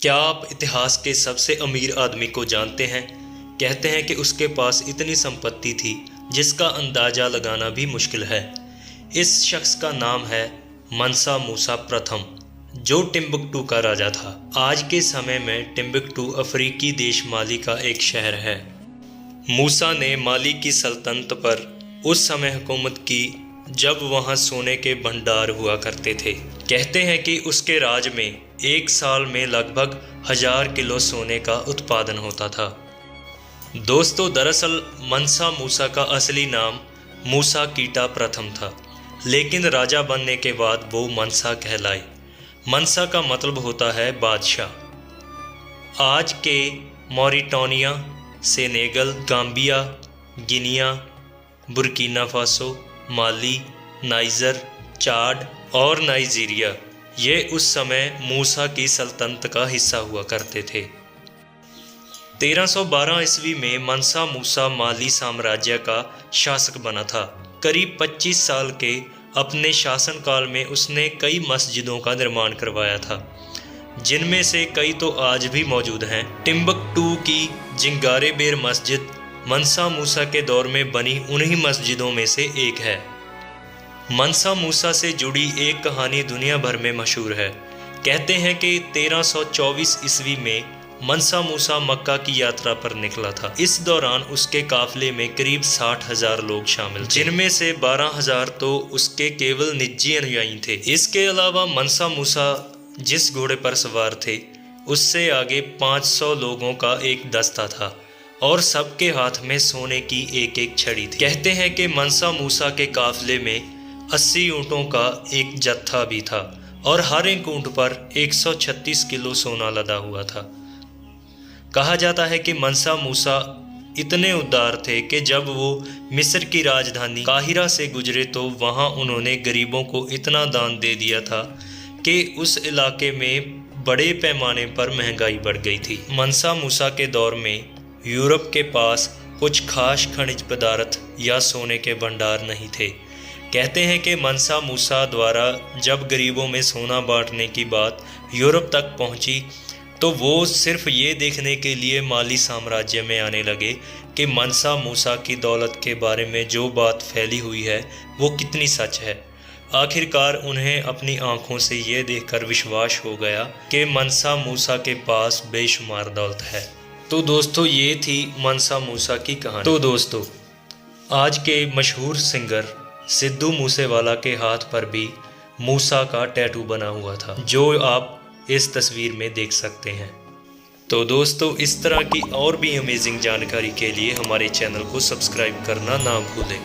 क्या आप इतिहास के सबसे अमीर आदमी को जानते हैं? कहते हैं कि उसके पास इतनी संपत्ति थी जिसका अंदाज़ा लगाना भी मुश्किल है। इस शख्स का नाम है मनसा मूसा प्रथम, जो टिम्बुक्टू का राजा था। आज के समय में टिम्बुक्टू अफ्रीकी देश माली का एक शहर है। मूसा ने माली की सल्तनत पर उस समय हुकूमत की जब वहाँ सोने के भंडार हुआ करते थे। कहते हैं कि उसके राज में एक साल में लगभग 1000 किलो सोने का उत्पादन होता था। दोस्तों, दरअसल मनसा मूसा का असली नाम मूसा कीटा प्रथम था, लेकिन राजा बनने के बाद वो मनसा कहलाए। मनसा का मतलब होता है बादशाह। आज के Mauritania, Senegal, Gambia, Guinea, Burkina Faso, Mali, Niger, Chad और नाइजीरिया ये उस समय मूसा की सल्तनत का हिस्सा हुआ करते थे। 1312 ईस्वी में मनसा मूसा माली साम्राज्य का शासक बना था। करीब 25 साल के अपने शासनकाल में उसने कई मस्जिदों का निर्माण करवाया था, जिनमें से कई तो आज भी मौजूद हैं। टिम्बुक्टू की जिंगारे बेर मस्जिद मनसा मूसा के दौर में बनी उन्हीं मस्जिदों में से एक है। मनसा मूसा से जुड़ी एक कहानी दुनिया भर में मशहूर है। कहते हैं कि 1324 ईस्वी में मनसा मूसा मक्का की यात्रा पर निकला था। इस दौरान उसके काफिले में करीब 60,000 लोग शामिल थे, जिनमें से 12,000 तो उसके केवल निजी अनुयायी थे। इसके अलावा मनसा मूसा जिस घोड़े पर सवार थे, उससे आगे 500 लोगों का एक दस्ता था और सबके हाथ में सोने की एक एक छड़ी थी। कहते हैं कि मनसा मूसा के काफिले में 80 ऊँटों का एक जत्था भी था और हर एक ऊँट पर 136 किलो सोना लदा हुआ था। कहा जाता है कि मनसा मूसा इतने उदार थे कि जब वो मिस्र की राजधानी काहिरा से गुजरे तो वहाँ उन्होंने गरीबों को इतना दान दे दिया था कि उस इलाके में बड़े पैमाने पर महंगाई बढ़ गई थी। मनसा मूसा के दौर में यूरोप के पास कुछ खास खनिज पदार्थ या सोने के भंडार नहीं थे। कहते हैं कि मनसा मूसा द्वारा जब गरीबों में सोना बांटने की बात यूरोप तक पहुंची तो वो सिर्फ ये देखने के लिए माली साम्राज्य में आने लगे कि मनसा मूसा की दौलत के बारे में जो बात फैली हुई है वो कितनी सच है। आखिरकार उन्हें अपनी आंखों से ये देखकर विश्वास हो गया कि मनसा मूसा के पास बेशुमार दौलत है। तो दोस्तों, ये थी मनसा मूसा की कहानी। तो दोस्तों, आज के मशहूर सिंगर सिद्धू मूसेवाला के हाथ पर भी मूसा का टैटू बना हुआ था, जो आप इस तस्वीर में देख सकते हैं। तो दोस्तों, इस तरह की और भी अमेजिंग जानकारी के लिए हमारे चैनल को सब्सक्राइब करना ना भूलें।